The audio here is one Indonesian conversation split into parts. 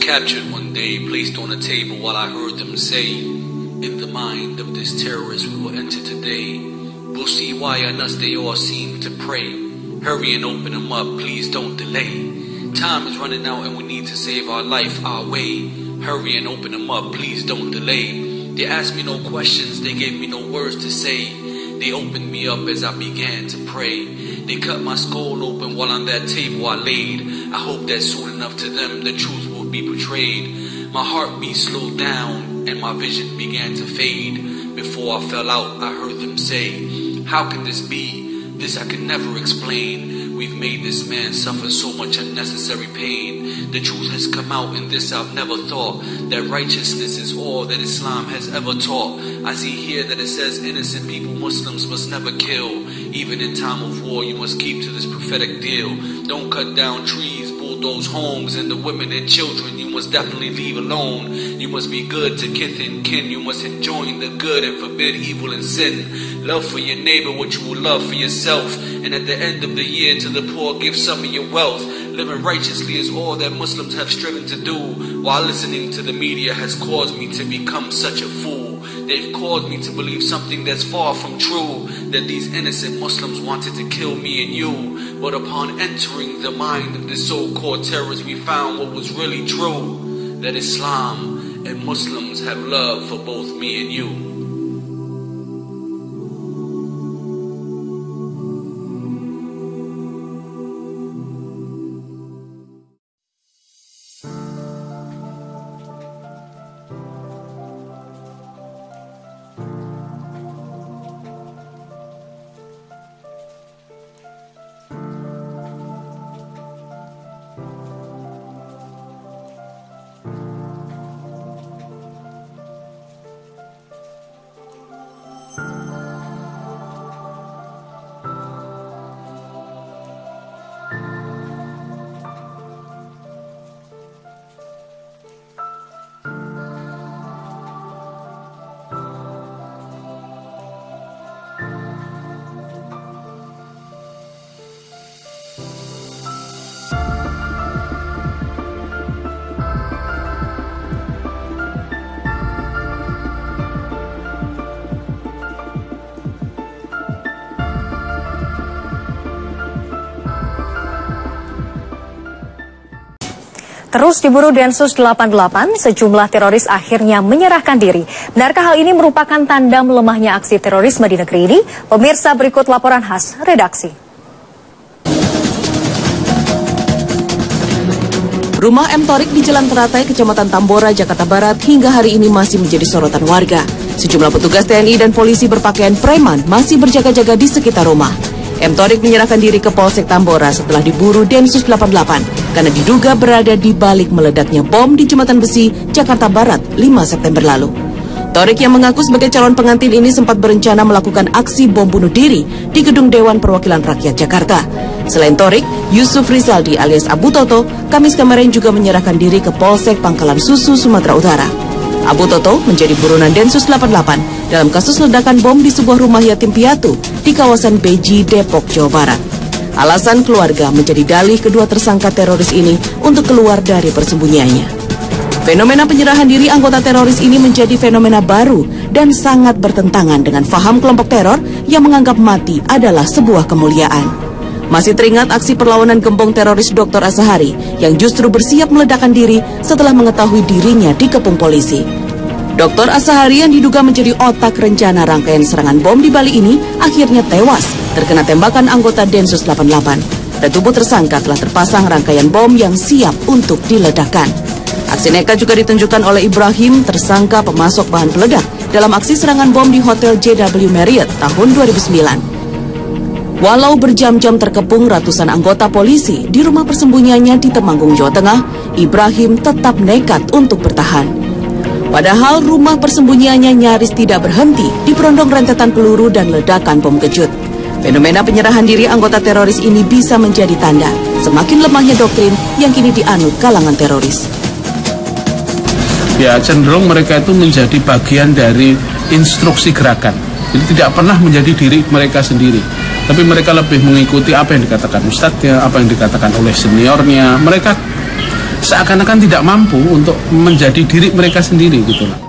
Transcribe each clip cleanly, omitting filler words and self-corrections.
captured one day, placed on a table while I heard them say, in the mind of this terrorist we will enter today. We'll see why on us they all seem to pray. Hurry and open them up, please don't delay. Time is running out and we need to save our life our way. Hurry and open them up, please don't delay. They asked me no questions, they gave me no words to say. They opened me up as I began to pray. They cut my skull open while on that table I laid. I hope that soon enough to them the truth will be portrayed. My heartbeat slowed down and my vision began to fade. Before I fell out, I heard them say, how can this be? This I can never explain. We've made this man suffer so much unnecessary pain. The truth has come out and this I've never thought, that righteousness is all that Islam has ever taught. I see here that it says innocent people, Muslims, must never kill. Even in time of war you must keep to this prophetic deal. Don't cut down trees, bulldoze homes, and the women and children you must definitely leave alone. You must be good to kith and kin. You must enjoin the good and forbid evil and sin. Love for your neighbor what you will love for yourself. And at the end of the year to the poor give some of your wealth. Living righteously is all that Muslims have striven to do. While listening to the media has caused me to become such a fool. They've caused me to believe something that's far from true, that these innocent Muslims wanted to kill me and you. But upon entering the mind of the so-called terrorists, we found what was really true, that Islam and Muslims have love for both me and you. Terus diburu Densus 88, sejumlah teroris akhirnya menyerahkan diri. Benarkah hal ini merupakan tanda melemahnya aksi terorisme di negeri ini? Pemirsa, berikut laporan khas redaksi. Rumah M. Thorik di Jalan Teratai, Kecamatan Tambora, Jakarta Barat hingga hari ini masih menjadi sorotan warga. Sejumlah petugas TNI dan polisi berpakaian preman masih berjaga-jaga di sekitar rumah. M. Thorik menyerahkan diri ke Polsek Tambora setelah diburu Densus 88 karena diduga berada di balik meledaknya bom di Jembatan Besi, Jakarta Barat 5 September lalu. Thorik yang mengaku sebagai calon pengantin ini sempat berencana melakukan aksi bom bunuh diri di Gedung Dewan Perwakilan Rakyat Jakarta. Selain Thorik, Yusuf Rizaldi alias Abu Toto, Kamis kemarin juga menyerahkan diri ke Polsek Pangkalan Susu, Sumatera Utara. Abu Toto menjadi buronan Densus 88 dalam kasus ledakan bom di sebuah rumah yatim piatu di kawasan Beji, Depok, Jawa Barat. Alasan keluarga menjadi dalih kedua tersangka teroris ini untuk keluar dari persembunyiannya. Fenomena penyerahan diri anggota teroris ini menjadi fenomena baru dan sangat bertentangan dengan faham kelompok teror yang menganggap mati adalah sebuah kemuliaan. Masih teringat aksi perlawanan gembong teroris Dr. Azahari yang justru bersiap meledakkan diri setelah mengetahui dirinya dikepung polisi. Dr. Azahari yang diduga menjadi otak rencana rangkaian serangan bom di Bali ini akhirnya tewas terkena tembakan anggota Densus 88 dan tubuh tersangka telah terpasang rangkaian bom yang siap untuk diledakkan. Aksi nekat juga ditunjukkan oleh Ibrahim, tersangka pemasok bahan peledak dalam aksi serangan bom di Hotel JW Marriott tahun 2009. Walau berjam-jam terkepung ratusan anggota polisi di rumah persembunyiannya di Temanggung, Jawa Tengah, Ibrahim tetap nekat untuk bertahan. Padahal rumah persembunyiannya nyaris tidak berhenti diperondong rentetan peluru dan ledakan bom kejut. Fenomena penyerahan diri anggota teroris ini bisa menjadi tanda semakin lemahnya doktrin yang kini dianut kalangan teroris. Ya, cenderung mereka itu menjadi bagian dari instruksi gerakan. Jadi tidak pernah menjadi diri mereka sendiri. Tapi mereka lebih mengikuti apa yang dikatakan ustadznya, apa yang dikatakan oleh seniornya. Mereka seakan-akan tidak mampu untuk menjadi diri mereka sendiri gitu loh.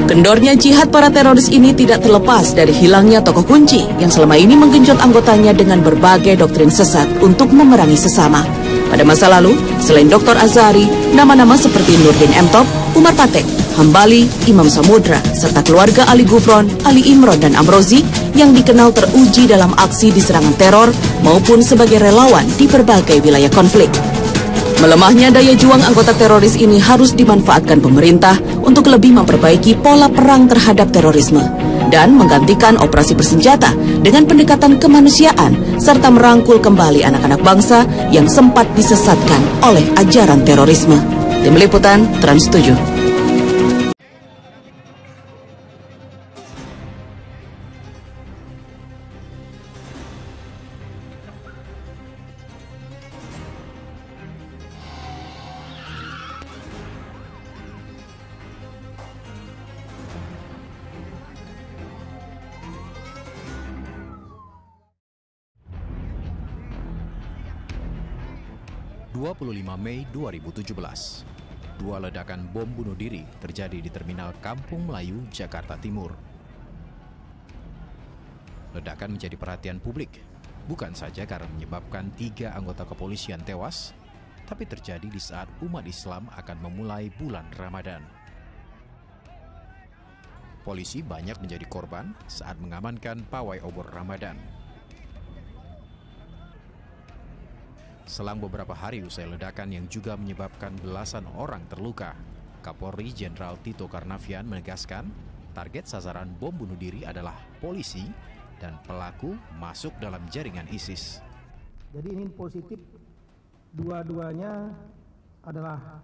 Kendornya jihad para teroris ini tidak terlepas dari hilangnya tokoh kunci yang selama ini menggenjot anggotanya dengan berbagai doktrin sesat untuk memerangi sesama. Pada masa lalu, selain Dr. Azhari, nama-nama seperti Nurdin M. Top, Umar Patek, Hambali, Imam Samudra, serta keluarga Ali Gufron, Ali Imron, dan Amrozi yang dikenal teruji dalam aksi di serangan teror maupun sebagai relawan di berbagai wilayah konflik. Melemahnya daya juang anggota teroris ini harus dimanfaatkan pemerintah untuk lebih memperbaiki pola perang terhadap terorisme dan menggantikan operasi bersenjata dengan pendekatan kemanusiaan serta merangkul kembali anak-anak bangsa yang sempat disesatkan oleh ajaran terorisme. Tim Liputan Trans 7. Mei 2017, dua ledakan bom bunuh diri terjadi di Terminal Kampung Melayu, Jakarta Timur. Ledakan menjadi perhatian publik, bukan saja karena menyebabkan 3 anggota kepolisian tewas, tapi terjadi di saat umat Islam akan memulai bulan Ramadan. Polisi banyak menjadi korban saat mengamankan pawai obor Ramadan. Selang beberapa hari usai ledakan yang juga menyebabkan belasan orang terluka, Kapolri Jenderal Tito Karnavian menegaskan target sasaran bom bunuh diri adalah polisi dan pelaku masuk dalam jaringan ISIS. Jadi ini positif, dua-duanya adalah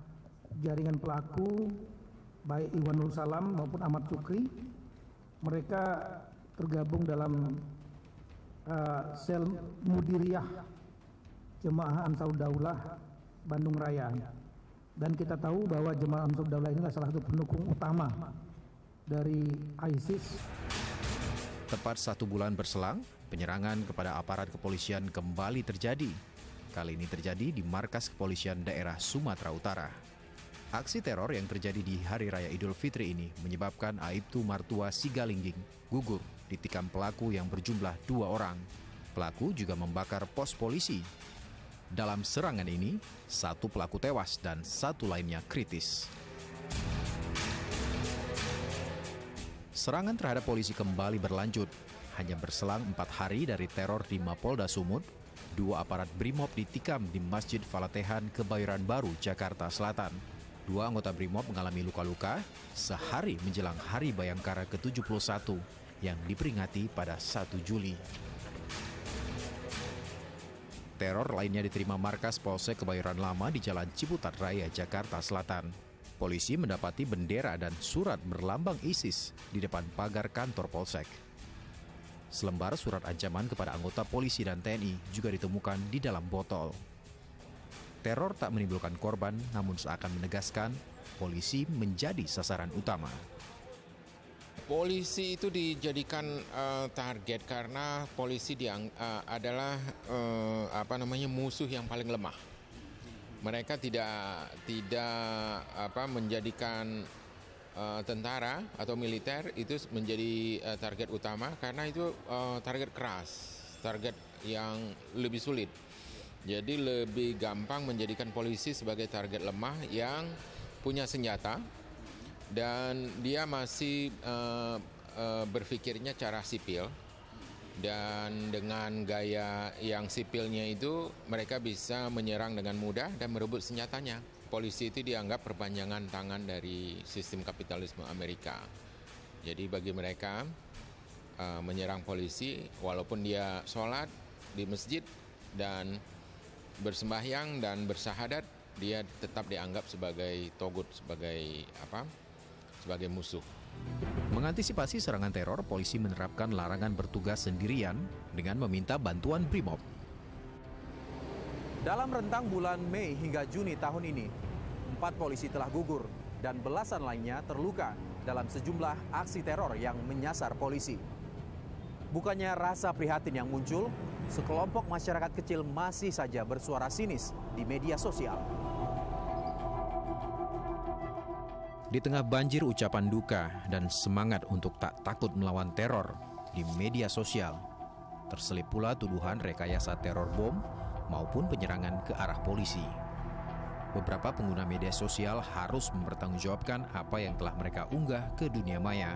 jaringan pelaku, baik Iwanul Salam maupun Ahmad Sukri. Mereka tergabung dalam sel Mudiriyah Jemaah Ansarud Daulah Bandung Raya, dan kita tahu bahwa Jemaah Ansarud Daulah ini adalah salah satu pendukung utama dari ISIS. Tepat 1 bulan berselang, penyerangan kepada aparat kepolisian kembali terjadi. Kali ini terjadi di markas kepolisian daerah Sumatera Utara. Aksi teror yang terjadi di Hari Raya Idul Fitri ini menyebabkan Aibtu Martua Sigalingging gugur ditikam pelaku yang berjumlah 2 orang. Pelaku juga membakar pos polisi. Dalam serangan ini, 1 pelaku tewas dan 1 lainnya kritis. Serangan terhadap polisi kembali berlanjut. Hanya berselang 4 hari dari teror di Mapolda Sumut, 2 aparat Brimob ditikam di Masjid Falatehan, Kebayoran Baru, Jakarta Selatan. 2 anggota Brimob mengalami luka-luka sehari menjelang Hari Bayangkara ke-71 yang diperingati pada 1 Juli. Teror lainnya diterima markas Polsek Kebayoran Lama di Jalan Ciputat Raya, Jakarta Selatan. Polisi mendapati bendera dan surat berlambang ISIS di depan pagar kantor Polsek. Selembar surat ancaman kepada anggota polisi dan TNI juga ditemukan di dalam botol. Teror tak menimbulkan korban, namun seakan menegaskan polisi menjadi sasaran utama. Polisi itu dijadikan target karena polisi adalah musuh yang paling lemah. Mereka tidak menjadikan tentara atau militer itu menjadi target utama karena itu target keras, target yang lebih sulit. Jadi lebih gampang menjadikan polisi sebagai target lemah yang punya senjata. Dan dia masih berpikirnya cara sipil, dan dengan gaya yang sipilnya itu mereka bisa menyerang dengan mudah dan merebut senjatanya. Polisi itu dianggap perpanjangan tangan dari sistem kapitalisme Amerika. Jadi bagi mereka menyerang polisi walaupun dia sholat di masjid dan bersembahyang dan bersahadat, dia tetap dianggap sebagai togut, sebagai musuh. Mengantisipasi serangan teror, polisi menerapkan larangan bertugas sendirian dengan meminta bantuan Brimob. Dalam rentang bulan Mei hingga Juni tahun ini, 4 polisi telah gugur dan belasan lainnya terluka dalam sejumlah aksi teror yang menyasar polisi. Bukannya rasa prihatin yang muncul, sekelompok masyarakat kecil masih saja bersuara sinis di media sosial. Di tengah banjir ucapan duka dan semangat untuk tak takut melawan teror di media sosial, terselip pula tuduhan rekayasa teror bom maupun penyerangan ke arah polisi. Beberapa pengguna media sosial harus mempertanggungjawabkan apa yang telah mereka unggah ke dunia maya.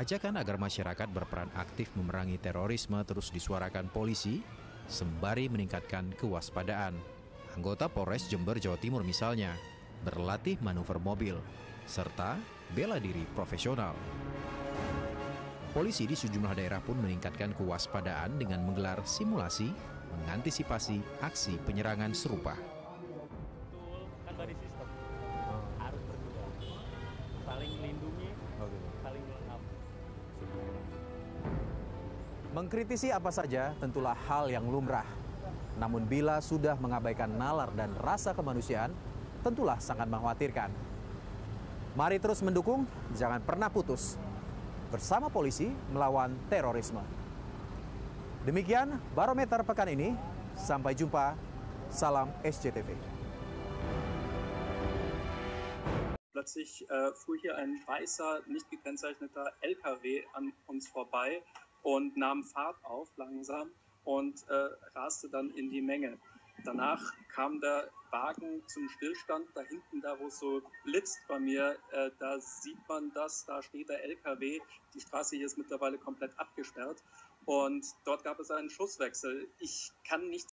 Ajakan agar masyarakat berperan aktif memerangi terorisme terus disuarakan polisi, sembari meningkatkan kewaspadaan. Anggota Polres Jember, Jawa Timur misalnya, berlatih manuver mobil, serta bela diri profesional. Polisi di sejumlah daerah pun meningkatkan kewaspadaan dengan menggelar simulasi, mengantisipasi aksi penyerangan serupa. Kan dari sistem harus berdua, saling melindungi, saling melengkapi. Mengkritisi apa saja tentulah hal yang lumrah. Namun bila sudah mengabaikan nalar dan rasa kemanusiaan, tentulah sangat mengkhawatirkan. Mari terus mendukung, jangan pernah putus. Bersama polisi melawan terorisme. Demikian Barometer pekan ini. Sampai jumpa. Salam SCTV. Plötzlich fuhr hier ein weißer, nicht gekennzeichneter LKW an uns vorbei und nahm Fahrt auf langsam und raste dann in die Menge. Danach kam der Wagen zum Stillstand, da hinten, da wo es so blitzt bei mir, da sieht man das, da steht der LKW, die Straße hier ist mittlerweile komplett abgesperrt und dort gab es einen Schusswechsel. Ich kann nicht